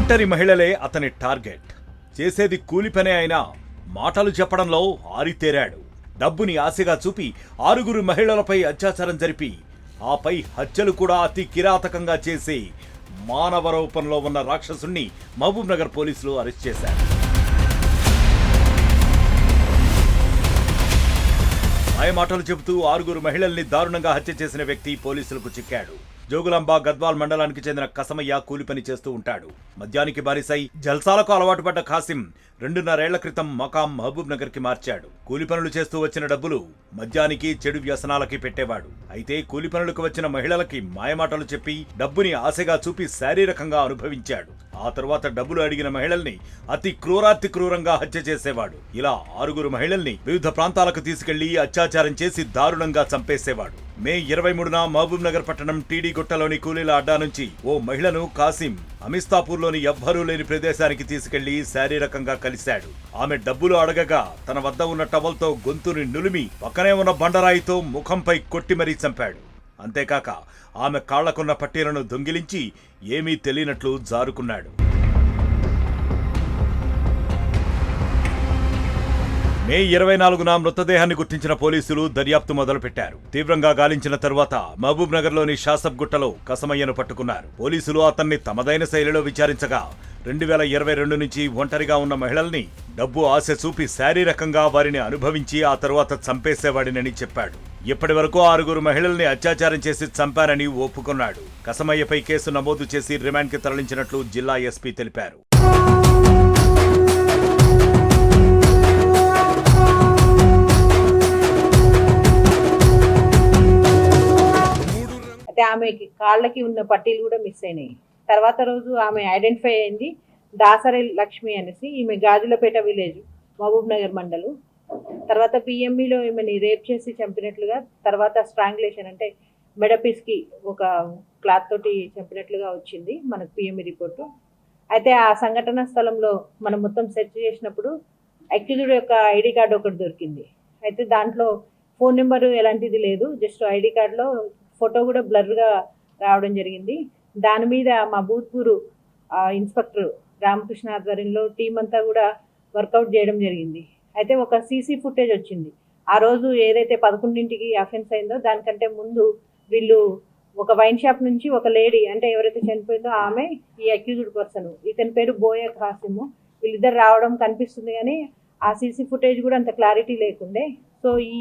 ఒంటరి మహిళలే అతని టార్గెట్. చేసేది కూలి పనే అయినా మాటలు చెప్పడంలో ఆరితేరాడు. డబ్బుని ఆశగా చూపి 6 మహిళలపై అత్యాచారం జరిపి ఆపై హత్యలు కూడా అతి కిరాతకంగా చేసి మానవ రూపంలో ఉన్న రాక్షసుణ్ణి మహబూబ్ నగర్ పోలీసులు అరెస్ట్ చేశారు. మాటలు చెబుతూ 6 మహిళల్ని దారుణంగా హత్య చేసిన వ్యక్తి పోలీసులకు చిక్కాడు. జోగులాంబ గద్వాల్ మండలానికి చెందిన కసమయ్య కూలి పని చేస్తూ ఉంటాడు. మద్యానికి బారిసై జల్సాలకు అలవాటు పడ్డ ఖాసిం 2.5 ఏళ్ల క్రితం మకాం మహబూబ్ నగర్ కి మార్చాడు. కూలి పనులు చేస్తూ వచ్చిన డబ్బులు మద్యానికి, చెడు వ్యసనాలకి పెట్టేవాడు. అయితే కూలి పనులకు వచ్చిన మహిళలకి మాయమాటలు చెప్పి డబ్బుని ఆశగా చూపి శారీరకంగా అనుభవించాడు. ఆ తర్వాత డబ్బులు అడిగిన మహిళల్ని అతి క్రూరంగా హత్య చేసేవాడు. ఇలా 6 మహిళల్ని వివిధ ప్రాంతాలకు తీసుకెళ్లి అత్యాచారం చేసి దారుణంగా చంపేసేవాడు. మే 23న మహబూబ్ నగర్ పట్టణం టీడీ గుట్టలోని కూలీల అడ్డా నుంచి ఓ మహిళను కాసిం అమిస్తాపూర్లోని ఎవ్వరూ లేని ప్రదేశానికి తీసుకెళ్లి శారీరకంగా కలిశాడు. ఆమె డబ్బులు అడగగా తన వద్ద ఉన్న టవల్తో గొంతుని నులిమి పక్కనే ఉన్న బండరాయితో ముఖంపై కొట్టి మరీ చంపాడు. అంతేకాక ఆమె కాళ్లకున్న పట్టీలను దొంగిలించి ఏమీ తెలియనట్లు జారుకున్నాడు. మే 24న మృతదేహాన్ని గుర్తించిన పోలీసులు దర్యాప్తు మొదలుపెట్టారు. తీవ్రంగా గాలించిన తరువాత మహబూబ్ నగర్ లోని షాసబ్ గుట్టలో కసమయ్యను పట్టుకున్నారు. పోలీసులు అతన్ని తమదైన శైలిలో విచారించగా 2022 నుంచి ఒంటరిగా ఉన్న మహిళల్ని డబ్బు ఆశ చూపి శారీరకంగా వారిని అనుభవించి ఆ తరువాత చంపేసేవాడినని చెప్పాడు. ఇప్పటి వరకు 6 మహిళల్ని అత్యాచారం చేసి చంపారని ఒప్పుకున్నాడు. కసమయ్యపై కేసు నమోదు చేసి రిమాండ్కి తరలించినట్లు జిల్లా ఎస్పీ తెలిపారు. ఆమెకి కాళ్ళకి ఉన్న పట్టీలు కూడా మిస్ అయినాయి. తర్వాత రోజు ఆమె ఐడెంటిఫై అయింది దాసరి లక్ష్మి అనేసి. ఈమె గాజులపేట విలేజ్, మహబూబ్ నగర్ మండలు. తర్వాత పిఎంఈలో ఈమెని రేప్ చేసి చంపినట్లుగా, తర్వాత స్ట్రాంగులేషన్ అంటే మెడపీస్కి ఒక క్లాత్ తోటి చంపినట్లుగా వచ్చింది మనకు పిఎంఈ రిపోర్టు. అయితే ఆ సంఘటన స్థలంలో మనం మొత్తం సెర్చ్ చేసినప్పుడు అక్యూజ్డ్ యొక్క ఐడి కార్డు ఒకటి దొరికింది. అయితే దాంట్లో ఫోన్ నెంబరు ఎలాంటిది లేదు, జస్ట్ ఐడి కార్డులో ఫోటో కూడా బ్లర్గా రావడం జరిగింది. దాని మీద మా భూత్పూరు ఇన్స్పెక్టర్ రామకృష్ణ ఆధ్వర్యంలో టీం అంతా కూడా వర్కౌట్ చేయడం జరిగింది. అయితే ఒక సీసీ ఫుటేజ్ వచ్చింది. ఆ రోజు ఏదైతే 11ంటికి అఫెన్స్ అయిందో దానికంటే ముందు వీళ్ళు ఒక వైన్ షాప్ నుంచి ఒక లేడీ, అంటే ఎవరైతే చనిపోయిందో ఆమె, ఈ అక్యూజ్డ్ పర్సన్, ఇతని పేరు బోయ ఖాసిము, వీళ్ళిద్దరు రావడం కనిపిస్తుంది. కానీ ఆ సీసీ ఫుటేజ్ కూడా అంత క్లారిటీ లేకుండే. సో ఈ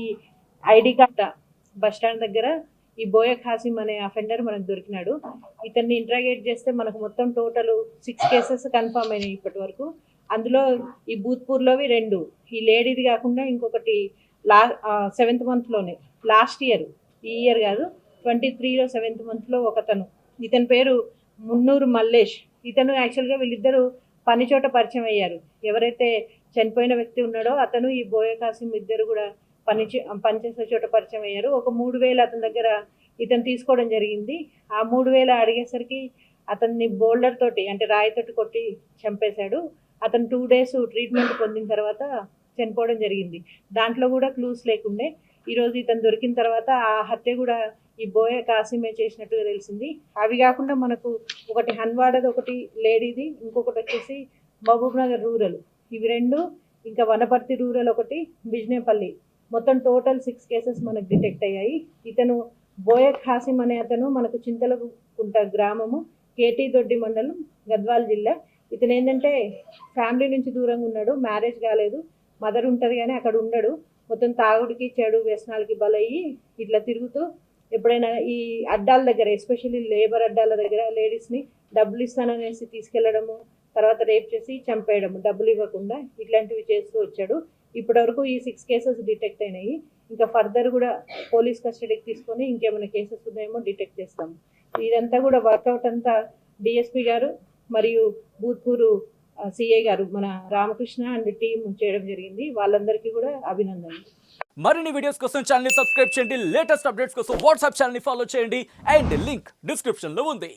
ఐడి కార్డ్ బస్టాండ్ దగ్గర ఈ బోయ ఖాసిం అనే అఫెండర్ మనకు దొరికినాడు. ఇతన్ని ఇంట్రాగేట్ చేస్తే మనకు మొత్తం టోటల్ 6 కేసెస్ కన్ఫర్మ్ అయినాయి ఇప్పటి వరకు. అందులో ఈ భూత్పూర్లోవి 2, ఈ లేడీది కాకుండా ఇంకొకటి 7th మంత్లోనే, లాస్ట్ ఇయర్, ఈ ఇయర్ కాదు 23లో 7th మంత్లో ఒకతను, ఇతని పేరు మున్నూరు మల్లేష్. ఇతను యాక్చువల్గా వీళ్ళిద్దరూ పని చోట పరిచయం అయ్యారు. ఎవరైతే చనిపోయిన వ్యక్తి ఉన్నాడో అతను ఈ బోయ ఖాసిం ఇద్దరు కూడా పనిచేసే చోట పరిచయం అయ్యారు. ఒక 3,000 అతని దగ్గర ఇతను తీసుకోవడం జరిగింది. ఆ 3,000 అడిగేసరికి అతన్ని బోల్డర్ తోటి, అంటే రాయితోటి కొట్టి చంపేశాడు. అతను 2 డేస్ ట్రీట్మెంట్ పొందిన తర్వాత చనిపోవడం జరిగింది. దాంట్లో కూడా క్లూస్ లేకుండే. ఈరోజు ఇతను దొరికిన తర్వాత ఆ హత్య కూడా ఈ బోయ ఖాసిమే చేసినట్టుగా తెలిసింది. అవి కాకుండా మనకు ఒకటి హన్వాడది, ఒకటి లేడీది, ఇంకొకటి వచ్చేసి మహబూబ్ నగర్ రూరల్, ఇవి 2, ఇంకా వనపర్తి రూరల్ ఒకటి, బిజ్నేపల్లి, మొత్తం టోటల్ 6 కేసెస్ మనకు డిటెక్ట్ అయ్యాయి. ఇతను బోయ ఖాసిం అనే అతను మనకు చింతలకుంట గ్రామము, కేటీ దొడ్డి మండలం, గద్వాల్ జిల్లా. ఇతను ఏంటంటే ఫ్యామిలీ నుంచి దూరంగా ఉన్నాడు, మ్యారేజ్ కాలేదు, మదర్ ఉంటుంది కానీ అక్కడ ఉండడు. మొత్తం తాగుడికి, చెడు వ్యసనాలకి బలయ్యి ఇట్లా తిరుగుతూ ఎప్పుడైనా ఈ అడ్డాల దగ్గర, ఎస్పెషల్లీ లేబర్ అడ్డాల దగ్గర లేడీస్ని డబ్బులు ఇస్తాననేసి తీసుకెళ్లడము, తర్వాత రేప్ చేసి చంపేయడము డబ్బులు ఇవ్వకుండా, ఇట్లాంటివి చేస్తూ వచ్చాడు. ఇప్పటివరకు ఈ 6 కేసెస్ డిటెక్ట్ అయినాయి. ఇంకా ఫర్దర్ కూడా పోలీస్ కస్టడీకి తీసుకొని ఇంకేమైనా కేసెస్ ఉన్నాయేమో డిటెక్ట్ చేస్తాము. ఇదంతా కూడా వర్కౌట్ అంతా డిఎస్పీ గారు మరియు భూత్పూరు సిఐ గారు మన రామకృష్ణ అండ్ టీం చేయడం జరిగింది. వాళ్ళందరికీ కూడా అభినందనలు. మరిన్ని వీడియోస్ కోసం ఛానల్ ని సబ్స్క్రైబ్ చేయండి. లేటెస్ట్ అప్డేట్స్ కోసం వాట్సాప్ ఛానల్ ని ఫాలో చేయండి. అండ్ లింక్ డిస్క్రిప్షన్ లో ఉంది.